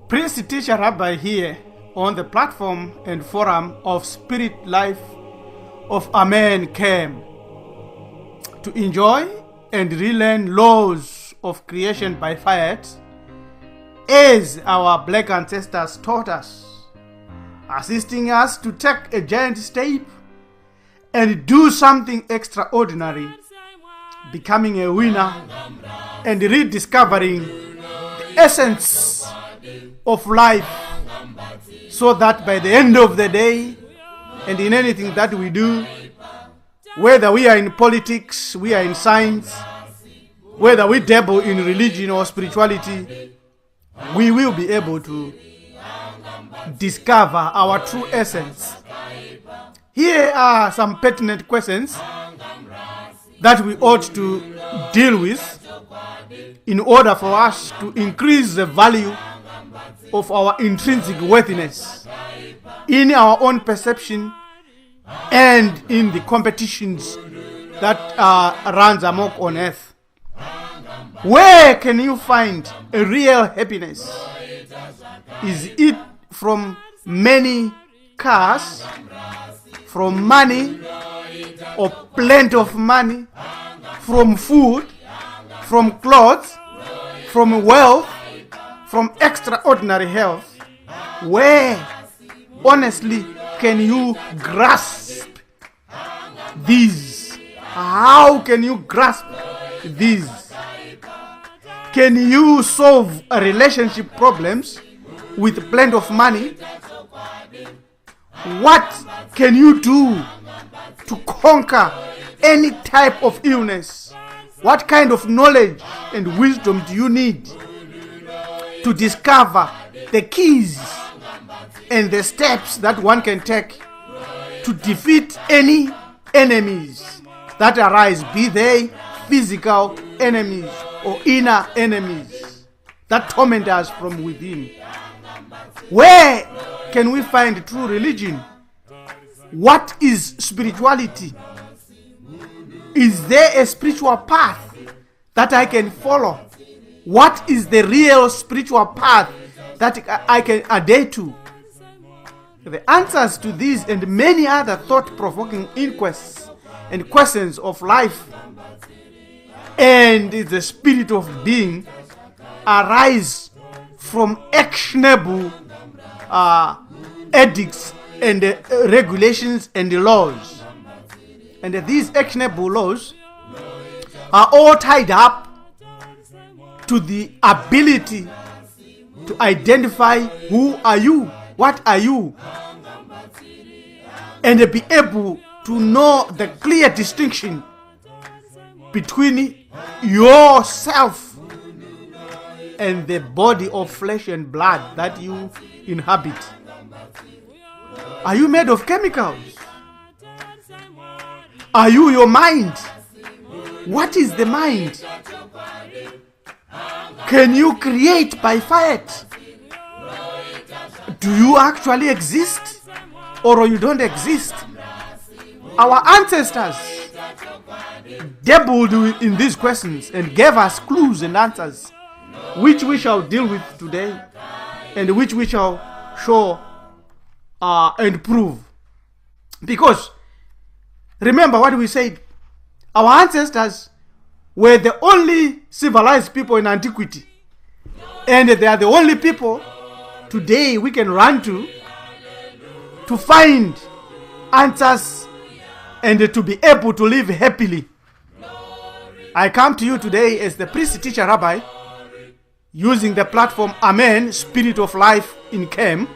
Priest Teacher Rabbi here on the platform and forum of Spirit Life of Amen came to enjoy and relearn laws of creation by FIAT as our black ancestors taught us, assisting us to take a giant step and do something extraordinary, becoming a winner and rediscovering the essence of life, so that by the end of the day and in anything that we do, whether we are in politics, we are in science, whether we dabble in religion or spirituality, we will be able to discover our true essence. Here are some pertinent questions that we ought to deal with in order for us to increase the value of our intrinsic worthiness in our own perception and in the competitions that runs amok on earth. Where can you find a real happiness? Is it from many cars, from money or plenty of money, from food, from clothes, from wealth, from extraordinary health? Where, honestly, can you grasp these? How can you grasp these? Can you solve relationship problems with plenty of money? What can you do to conquer any type of illness? What kind of knowledge and wisdom do you need to discover the keys and the steps that one can take to defeat any enemies that arise, be they physical enemies or inner enemies that torment us from within? Where can we find true religion? What is spirituality? Is there a spiritual path that I can follow? What is the real spiritual path that I can adhere to? The answers to these and many other thought-provoking inquests and questions of life and the spirit of being arise from actionable edicts and regulations and laws. And these actionable laws are all tied up to the ability to identify who are you, what are you, and be able to know the clear distinction between yourself and the body of flesh and blood that you inhabit. Are you made of chemicals? Are you your mind? What is the mind? Can you create by FIAT? Do you actually exist or you don't exist? Our ancestors dabbled in these questions and gave us clues and answers, which we shall deal with today and which we shall show and prove. Because remember what we said, our ancestors were the only civilized people in antiquity, and they are the only people today we can run to find answers and to be able to live happily. I come to you today as the Priest Teacher Rabbi, using the platform Amen, Spirit of Life in Chem,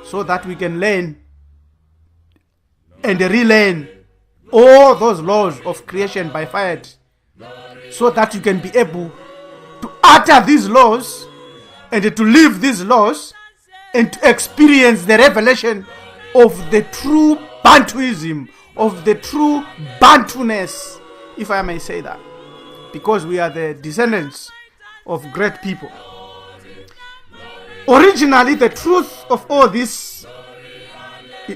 so that we can learn and relearn all those laws of creation by FIAT, so that you can be able to utter these laws and to live these laws and to experience the revelation of the true Bantuism, of the true Bantuness, if I may say that, because we are the descendants of great people. Originally, the truth of all this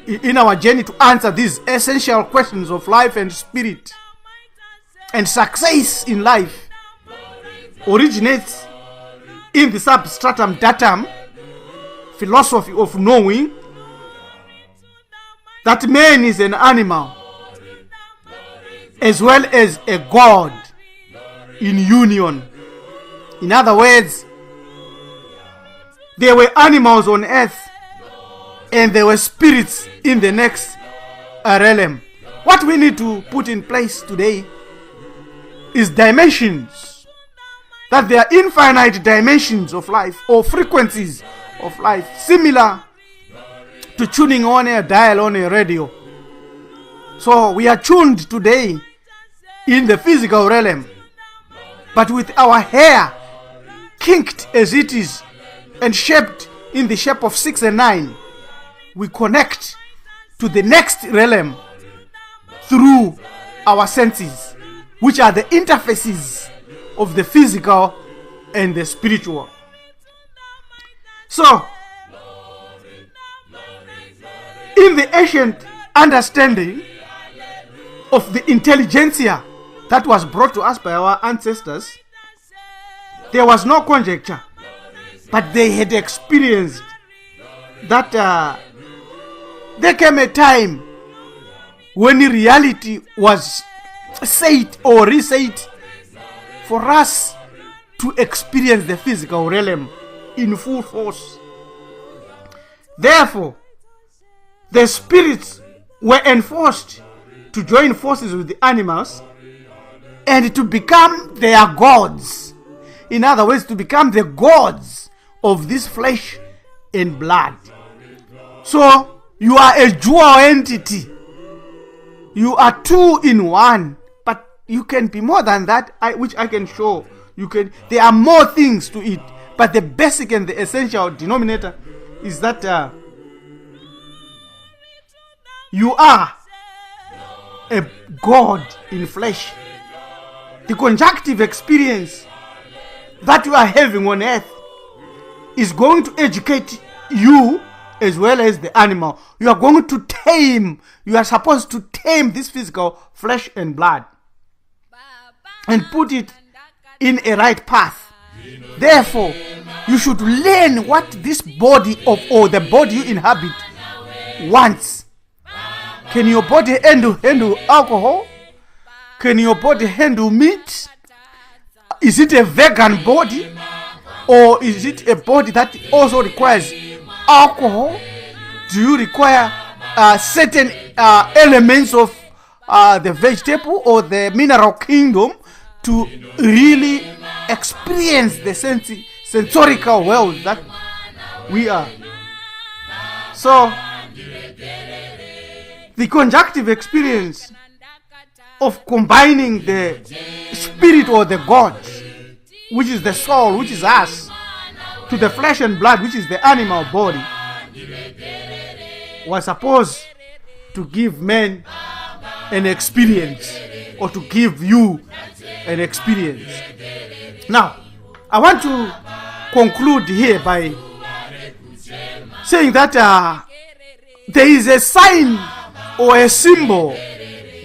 in our journey to answer these essential questions of life and spirit and success in life originates in the substratum datum philosophy of knowing that man is an animal as well as a God in union. In other words, there were animals on earth and there were spirits in the next realm. What we need to put in place today is dimensions. That there are infinite dimensions of life or frequencies of life, similar to tuning on a dial on a radio. So we are tuned today in the physical realm, but with our hair kinked as it is and shaped in the shape of 6 and 9, we connect to the next realm through our senses, which are the interfaces of the physical and the spiritual. So, in the ancient understanding of the intelligentsia that was brought to us by our ancestors, there was no conjecture, but they had experienced that there came a time when reality was said or resaid for us to experience the physical realm in full force. Therefore, the spirits were enforced to join forces with the animals and to become their gods. In other words, to become the gods of this flesh and blood. So, you are a dual entity. You are two in one, but you can be more than that, which I can show. There are more things to it, but the basic and the essential denominator is that you are a God in flesh. The conjunctive experience that you are having on earth is going to educate you as well as the animal. You are going to tame, you are supposed to tame this physical flesh and blood and put it in a right path. Therefore, you should learn what this body or the body you inhabit wants. Can your body handle alcohol? Can your body handle meat? Is it a vegan body? Or is it a body that also requires alcohol? Do you require certain elements of the vegetable or the mineral kingdom to really experience the sensorical world that we are? So, the conjunctive experience of combining the spirit or the God, which is the soul, which is us, to the flesh and blood, which is the animal body, was supposed to give men an experience, or to give you an experience. Now, I want to conclude here by saying that there is a sign or a symbol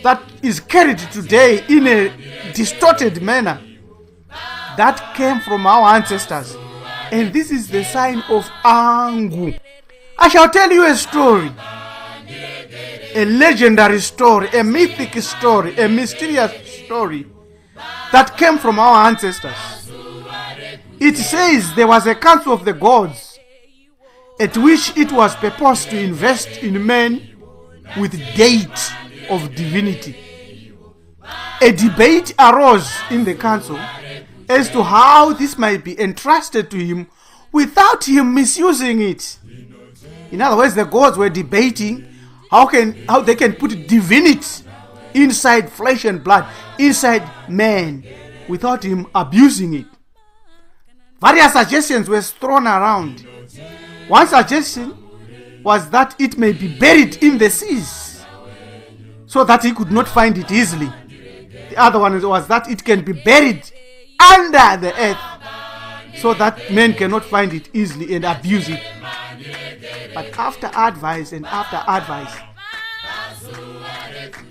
that is carried today in a distorted manner that came from our ancestors, and this is the sign of Angu. I shall tell you a story, a legendary story, a mythic story, a mysterious story that came from our ancestors. It says there was a council of the gods at which it was purposed to invest in men with date of divinity. A debate arose in the council as to how this might be entrusted to him without him misusing it. In other words, the gods were debating how they can put divinity inside flesh and blood, inside man, without him abusing it. Various suggestions were thrown around. One suggestion was that it may be buried in the seas so that he could not find it easily. The other one was that it can be buried under the earth so that men cannot find it easily and abuse it. But after advice,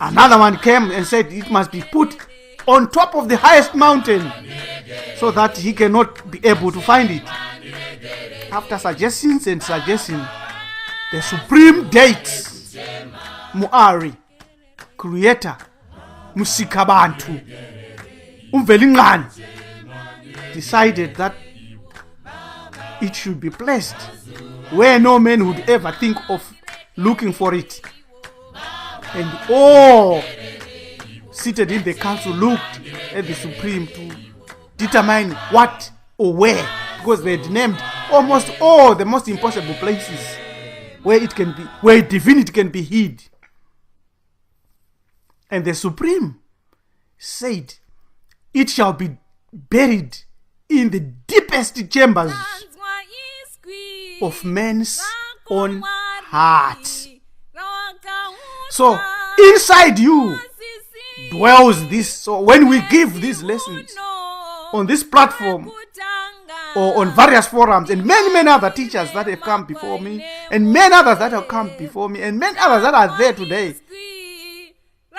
another one came and said it must be put on top of the highest mountain so that he cannot be able to find it. after suggestions and suggestions, the supreme deity, Muari, creator, Musika Bantu, Umvelingan, decided that it should be placed where no man would ever think of looking for it. And all seated in the council looked at the Supreme to determine what or where, because they had named almost all the most impossible places where it can be, where divinity can be hid. And the Supreme said, it shall be buried in the deepest chambers of men's own hearts. So inside you dwells this. So when we give these lessons on this platform or on various forums, and many other teachers that have come before me, and many others that have come before me, and many others that are there today,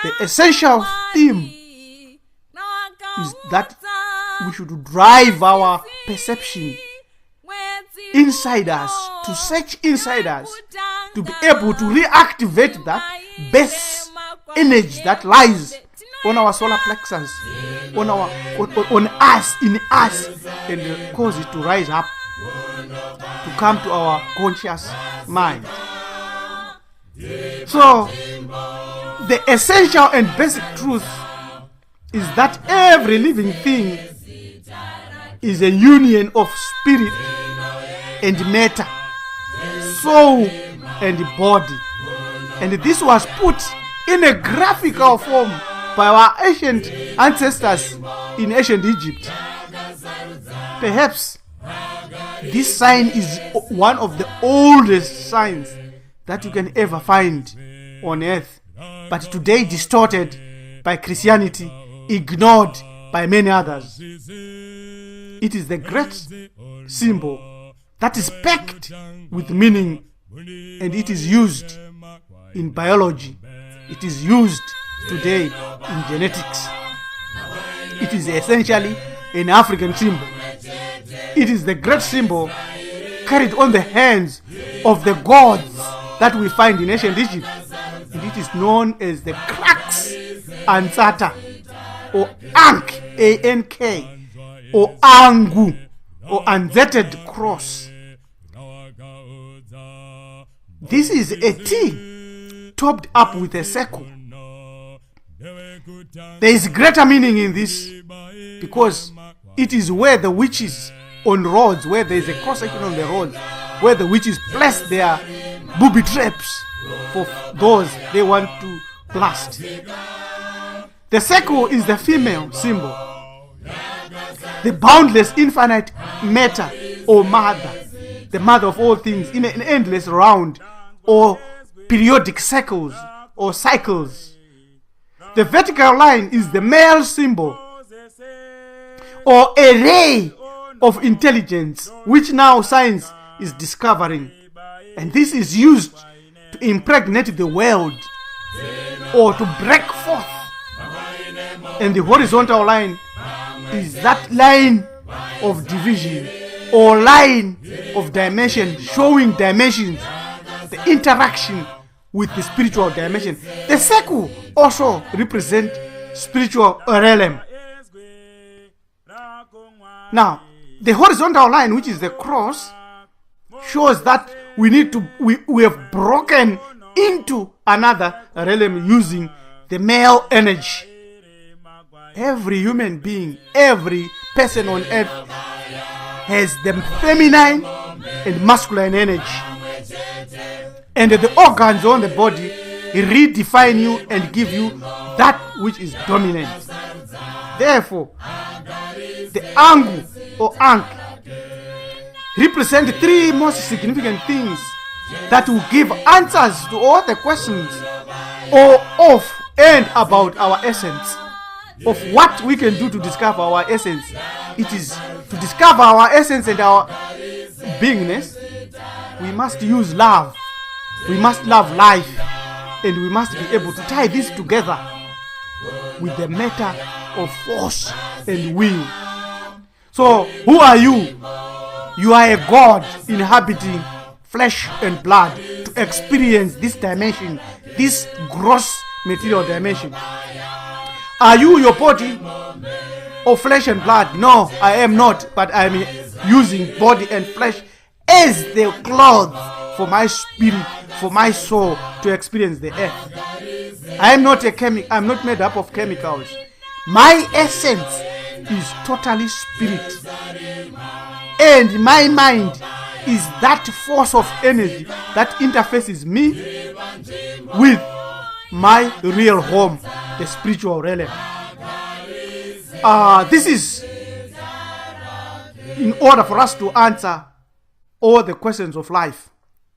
the essential theme is that we should drive our perception inside us, to search inside us, to be able to reactivate that base energy that lies on our solar plexus, on us, in us, and cause it to rise up, to come to our conscious mind. So the essential and basic truth is that every living thing is a union of spirit and matter, soul and body. And this was put in a graphical form by our ancient ancestors in ancient Egypt. Perhaps this sign is one of the oldest signs that you can ever find on earth, but today distorted by Christianity, ignored by many others. It is the great symbol that is packed with meaning, and it is used in biology. It is used today in genetics. It is essentially an African symbol. It is the great symbol carried on the hands of the gods that we find in ancient Egypt. And it is known as the Crux Ansata, or Ankh, A-N-K, or Angu, or Unzetted Cross. This is a T topped up with a circle. There is greater meaning in this because it is where the witches on roads, where there is a cross section on the roads, where the witches place their booby traps for those they want to blast. The circle is the female symbol, the boundless infinite matter or mother, the mother of all things in an endless round or periodic circles or cycles. The vertical line is the male symbol or a ray of intelligence, which now science is discovering, and this is used to impregnate the world or to break forth. And the horizontal line is that line of division or line of dimension, showing dimensions, the interaction with the spiritual dimension. The circle also represents spiritual realm. Now, the horizontal line, which is the cross, shows that we have broken into another realm using the male energy. Every human being, every person on earth has the feminine and masculine energy. And the organs on the body redefine you and give you that which is dominant. Therefore, the Angu or Ankh represent three most significant things that will give answers to all the questions of and about our essence, of what we can do to discover our essence. It is to discover our essence and our beingness. We must use love. We must love life, and we must be able to tie this together with the matter of force and will. So, who are you? You are a God inhabiting flesh and blood to experience this dimension, this gross material dimension. Are you your body of flesh and blood? No, I am not, but I am using body and flesh as the clothes for my spirit, for my soul to experience the earth. I am not a chemical. I'm not made up of chemicals. My essence is totally spirit, and my mind is that force of energy that interfaces me with my real home, the spiritual realm. This is in order for us to answer all the questions of life.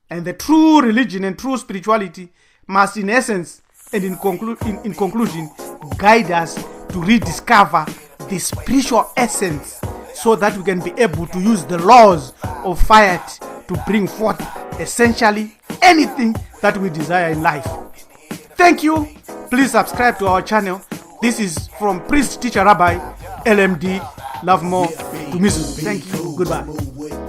And the true religion and true spirituality must, in essence and in conclusion, guide us to rediscover the spiritual essence, so that we can be able to use the laws of FIAT to bring forth essentially anything that we desire in life. Thank you. Please subscribe to our channel. This is from Priest Teacher Rabbi LMD. Love more to miss. Thank you. Goodbye.